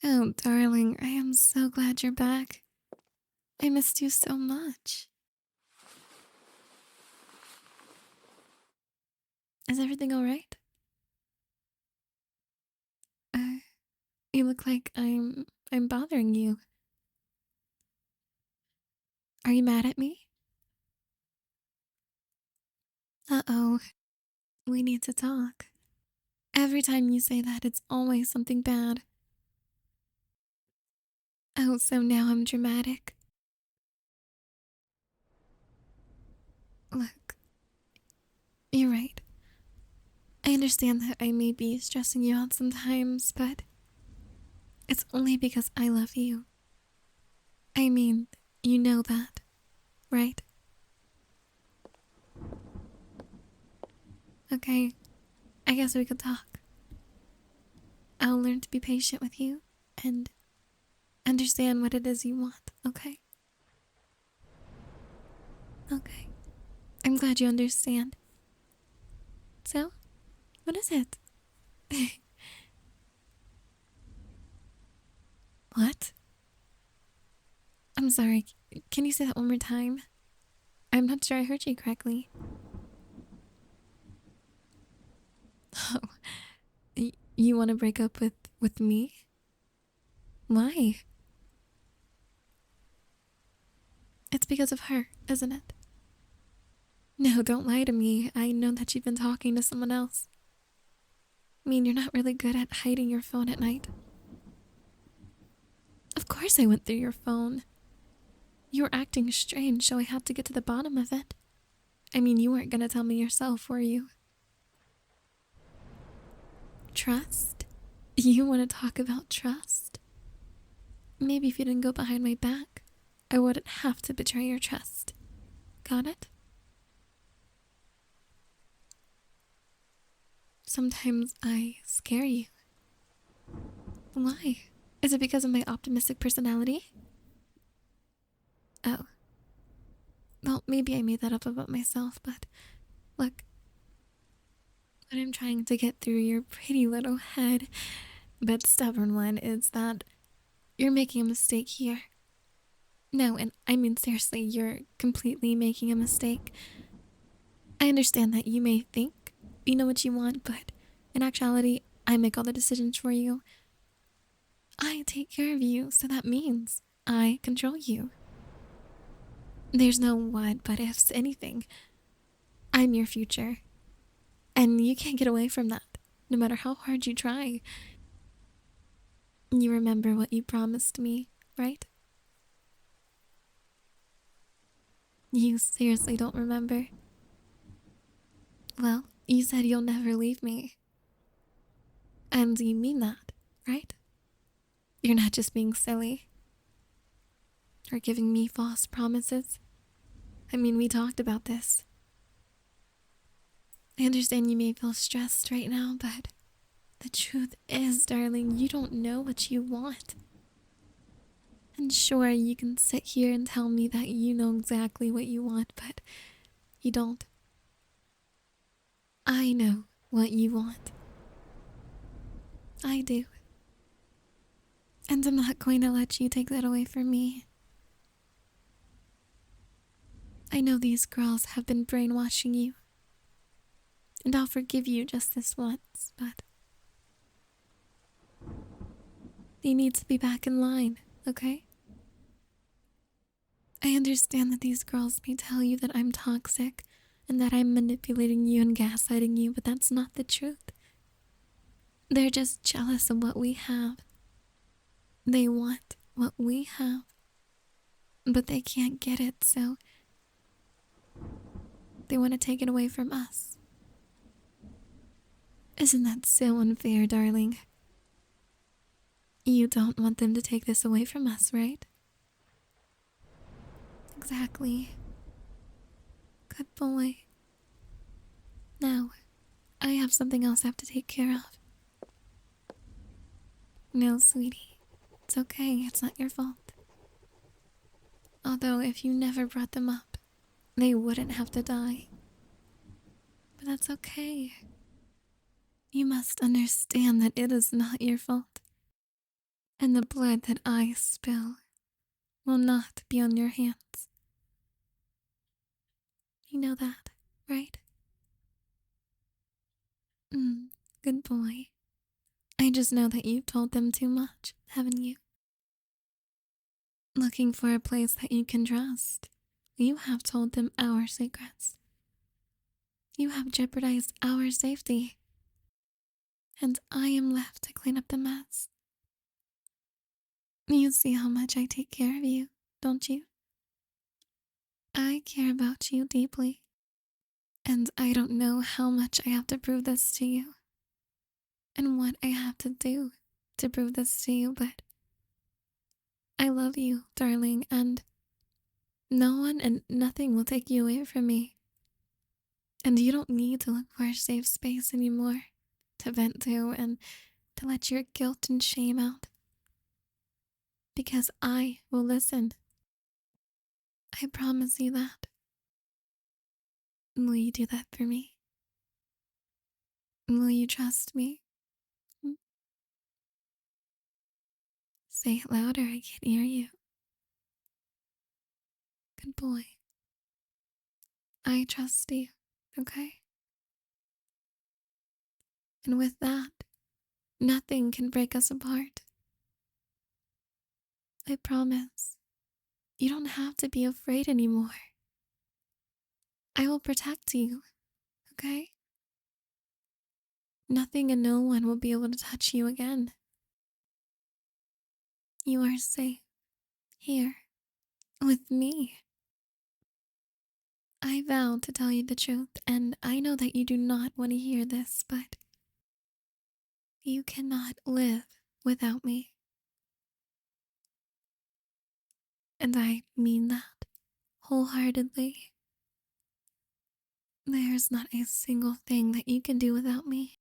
Oh, darling, I am so glad you're back. I missed you so much. Is everything all right? Uh, you look like I'm bothering you. Are you mad at me? Uh-oh, we need to talk. Every time you say that, it's always something bad. Oh, so now I'm dramatic. Look, you're right. I understand that I may be stressing you out sometimes, but it's only because I love you. I mean, you know that, right? Okay, I guess we could talk. I'll learn to be patient with you and understand what it is you want, okay? Okay. I'm glad you understand. So, what is it? What? I'm sorry. Can you say that one more time? I'm not sure I heard you correctly. Oh, you want to break up with me? Why? It's because of her, isn't it? No, don't lie to me. I know that you've been talking to someone else. I mean, you're not really good at hiding your phone at night. Of course I went through your phone. You were acting strange, so I had to get to the bottom of it. I mean, you weren't gonna tell me yourself, were you? Trust? You want to talk about trust? Maybe if you didn't go behind my back, I wouldn't have to betray your trust. Got it? Sometimes I scare you. Why? Is it because of my optimistic personality? Oh, well, maybe I made that up about myself, but look, what I'm trying to get through your pretty little head, but stubborn one, is that you're making a mistake here. No, and I mean seriously, you're completely making a mistake. I understand that you may think you know what you want, but in actuality, I make all the decisions for you. I take care of you, so that means I control you. There's no what but ifs, anything. I'm your future, and you can't get away from that, no matter how hard you try. You remember what you promised me, right? You seriously don't remember? Well, you said you'll never leave me. And you mean that, right? You're not just being silly or giving me false promises. I mean, we talked about this. I understand you may feel stressed right now, but the truth is, darling, you don't know what you want. And sure, you can sit here and tell me that you know exactly what you want, but you don't. I know what you want. I do. And I'm not going to let you take that away from me. I know these girls have been brainwashing you. And I'll forgive you just this once, but you need to be back in line, okay? I understand that these girls may tell you that I'm toxic and that I'm manipulating you and gaslighting you, but that's not the truth. They're just jealous of what we have. They want what we have, but they can't get it, so they want to take it away from us. Isn't that so unfair, darling? You don't want them to take this away from us, right? Exactly. Good boy. Now, I have something else I have to take care of. No, sweetie. It's okay. It's not your fault. Although, if you never brought them up, they wouldn't have to die. But that's okay. You must understand that it is not your fault. And the blood that I spill will not be on your hands. You know that, right? Good boy. I just know that you've told them too much, haven't you? Looking for a place that you can trust. You have told them our secrets. You have jeopardized our safety. And I am left to clean up the mess. You see how much I take care of you, don't you? I care about you deeply. And I don't know how much I have to prove this to you. And what I have to do to prove this to you, but I love you, darling, and no one and nothing will take you away from me. And you don't need to look for a safe space anymore to vent to and to let your guilt and shame out. Because I will listen. I promise you that. Will you do that for me? Will you trust me? Hmm? Say it louder, I can't hear you. Good boy. I trust you, okay? And with that, nothing can break us apart. I promise. You don't have to be afraid anymore. I will protect you, okay? Nothing and no one will be able to touch you again. You are safe here with me. I vow to tell you the truth, and I know that you do not want to hear this, but you cannot live without me. And I mean that wholeheartedly. There's not a single thing that you can do without me.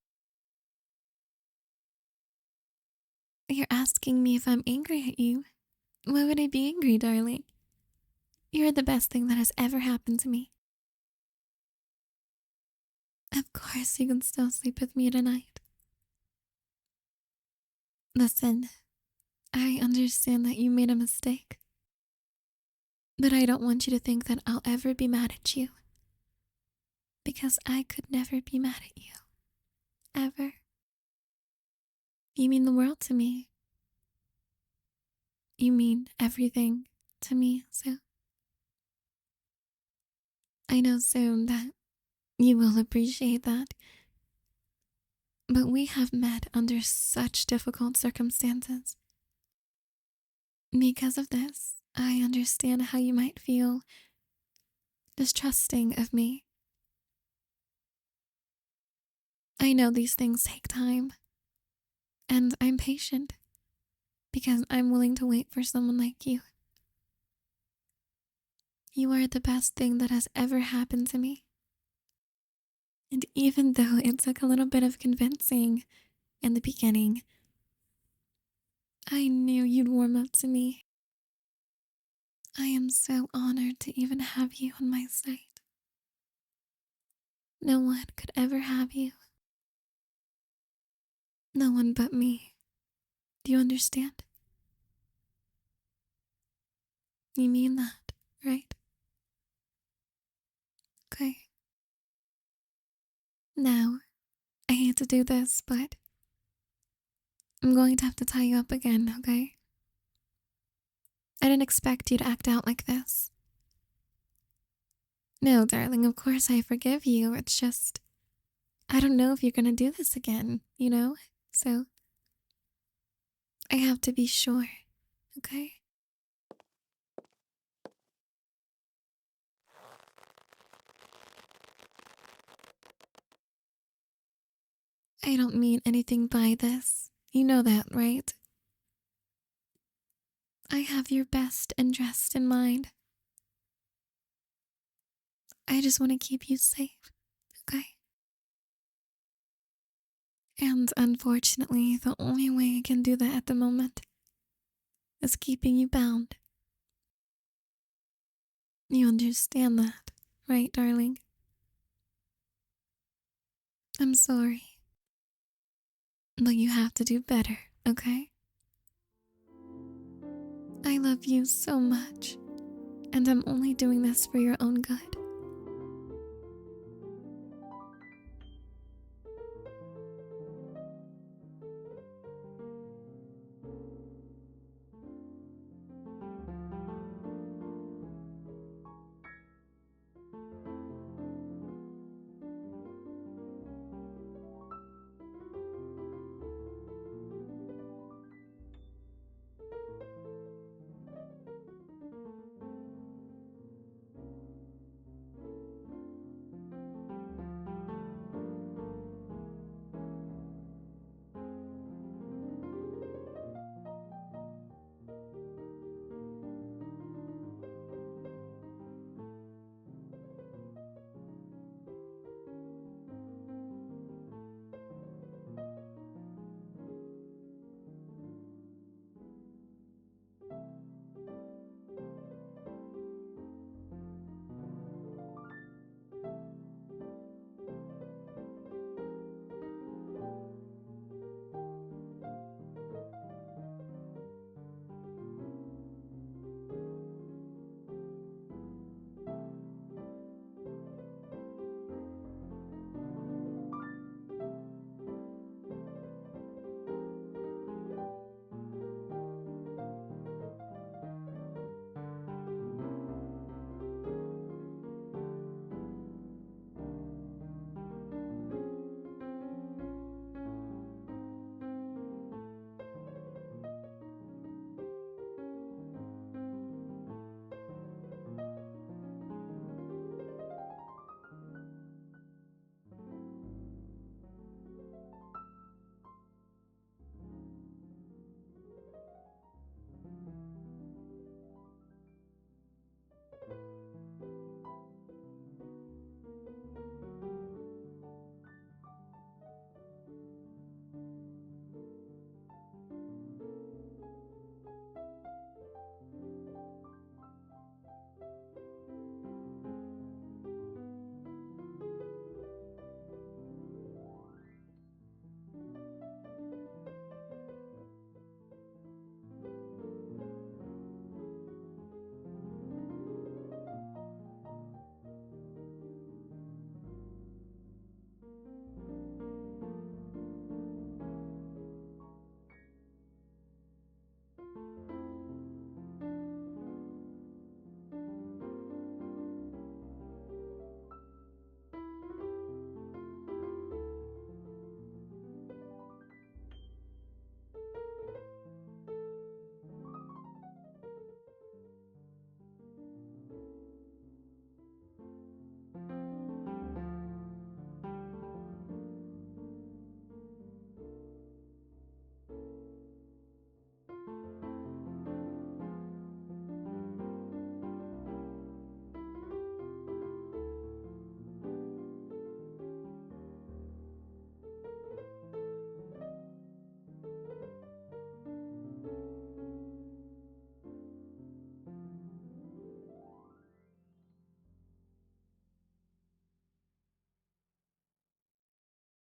You're asking me if I'm angry at you. Why would I be angry, darling? You're the best thing that has ever happened to me. Of course, you can still sleep with me tonight. Listen, I understand that you made a mistake. But I don't want you to think that I'll ever be mad at you. Because I could never be mad at you. Ever. You mean the world to me. You mean everything to me, so I know soon that you will appreciate that. But we have met under such difficult circumstances. Because of this, I understand how you might feel distrusting of me. I know these things take time, and I'm patient because I'm willing to wait for someone like you. You are the best thing that has ever happened to me. And even though it took a little bit of convincing in the beginning, I knew you'd warm up to me. I am so honored to even have you on my side. No one could ever have you. No one but me. Do you understand? You mean that, right? Okay. Now, I hate to do this, but I'm going to have to tie you up again, okay? I didn't expect you to act out like this. No, darling, of course I forgive you. It's just, I don't know if you're gonna do this again, you know? So, I have to be sure, okay? I don't mean anything by this. You know that, right? I have your best interest in mind. I just want to keep you safe, okay? And unfortunately, the only way I can do that at the moment is keeping you bound. You understand that, right, darling? I'm sorry. But you have to do better, okay? I love you so much, and I'm only doing this for your own good.